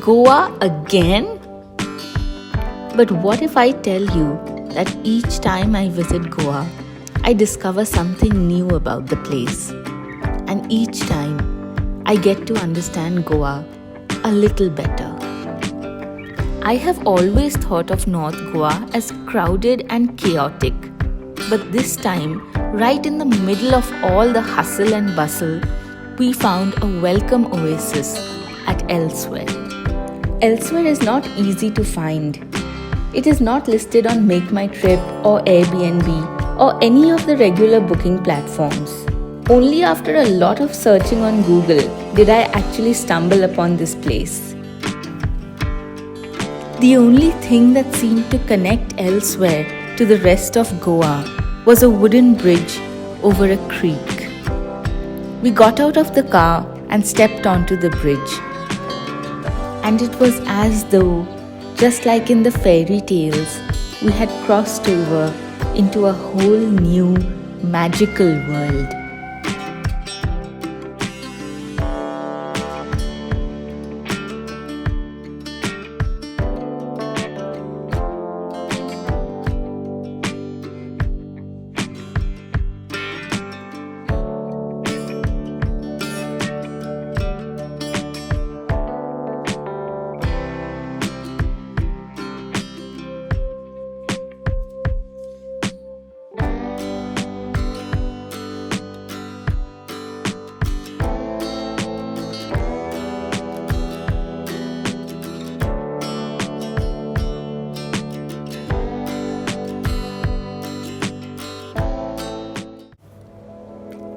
Goa again? But what if I tell you that each time I visit Goa, I discover something new about the place. And each time, I get to understand Goa a little better. I have always thought of North Goa as crowded and chaotic. But this time, right in the middle of all the hustle and bustle, we found a welcome oasis at Elsewhere. Elsewhere is not easy to find. It is not listed on Make My Trip or Airbnb or any of the regular booking platforms. Only after a lot of searching on Google did I actually stumble upon this place. The only thing that seemed to connect Elsewhere to the rest of Goa was a wooden bridge over a creek. We got out of the car and stepped onto the bridge. And it was as though, just like in the fairy tales, we had crossed over into a whole new magical world.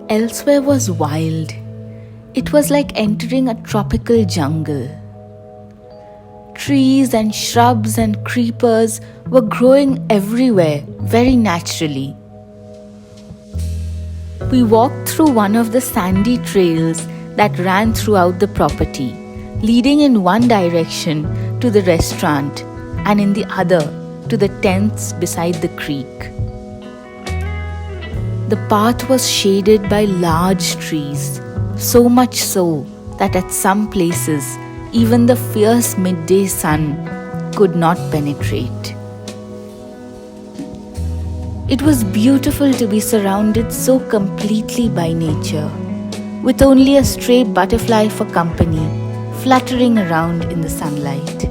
Elsewhere was wild. It was like entering a tropical jungle. Trees and shrubs and creepers were growing everywhere very naturally. We walked through one of the sandy trails that ran throughout the property, leading in one direction to the restaurant and in the other to the tents beside the creek. The path was shaded by large trees, so much so that at some places even the fierce midday sun could not penetrate. It was beautiful to be surrounded so completely by nature, with only a stray butterfly for company fluttering around in the sunlight.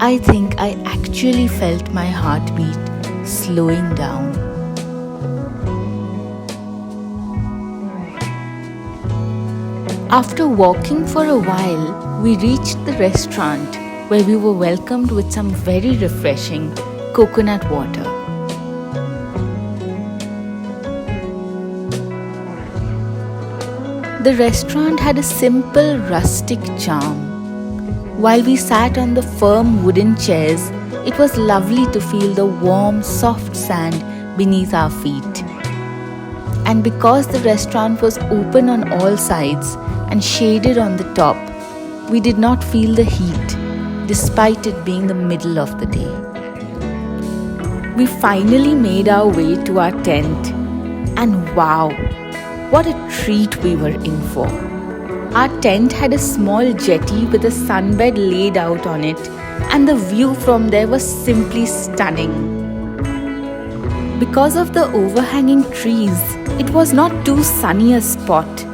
I think I actually felt my heartbeat slowing down. After walking for a while, we reached the restaurant where we were welcomed with some very refreshing coconut water. The restaurant had a simple, rustic charm. While we sat on the firm wooden chairs, it was lovely to feel the warm, soft sand beneath our feet. And because the restaurant was open on all sides and shaded on the top, we did not feel the heat, despite it being the middle of the day. We finally made our way to our tent, and wow, what a treat we were in for. Our tent had a small jetty with a sunbed laid out on it, and the view from there was simply stunning. Because of the overhanging trees, it was not too sunny a spot,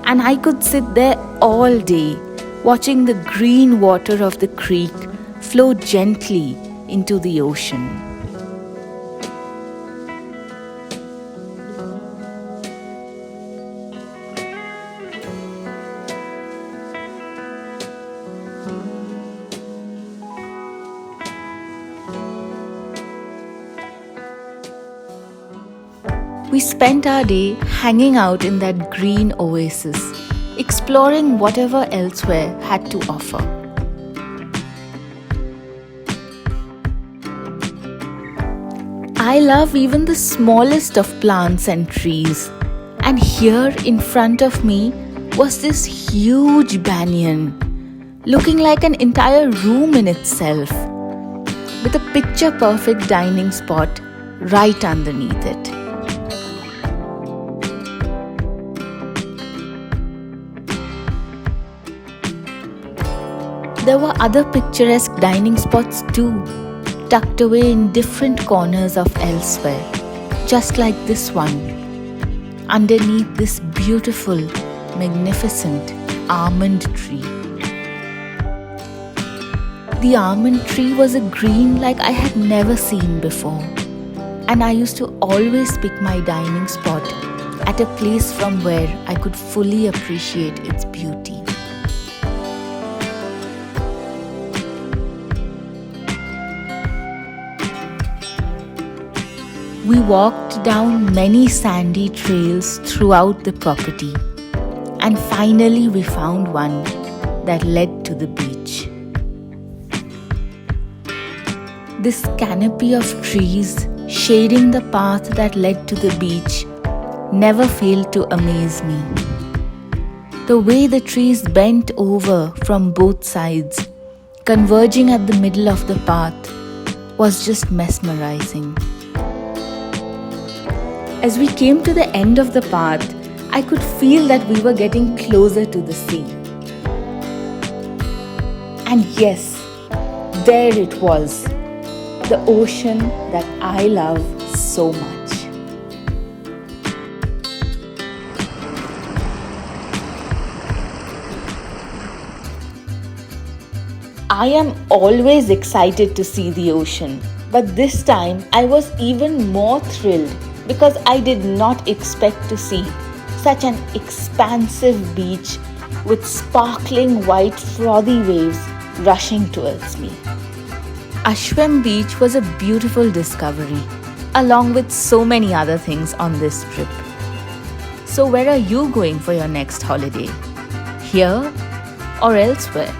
and I could sit there all day, watching the green water of the creek flow gently into the ocean. We spent our day hanging out in that green oasis, exploring whatever Elsewhere had to offer. I love even the smallest of plants and trees, and here in front of me was this huge banyan, looking like an entire room in itself, with a picture-perfect dining spot right underneath it. There were other picturesque dining spots too, tucked away in different corners of elsewhere, just like this one, underneath this beautiful, magnificent almond tree. The almond tree was a green like I had never seen before, and I used to always pick my dining spot at a place from where I could fully appreciate its beauty. We walked down many sandy trails throughout the property, and finally we found one that led to the beach. This canopy of trees shading the path that led to the beach never failed to amaze me. The way the trees bent over from both sides, converging at the middle of the path, was just mesmerizing. As we came to the end of the path, I could feel that we were getting closer to the sea. And yes, there it was, the ocean that I love so much. I am always excited to see the ocean, but this time I was even more thrilled because I did not expect to see such an expansive beach with sparkling white frothy waves rushing towards me. Ashwem Beach was a beautiful discovery, along with so many other things on this trip. So where are you going for your next holiday? Here or elsewhere?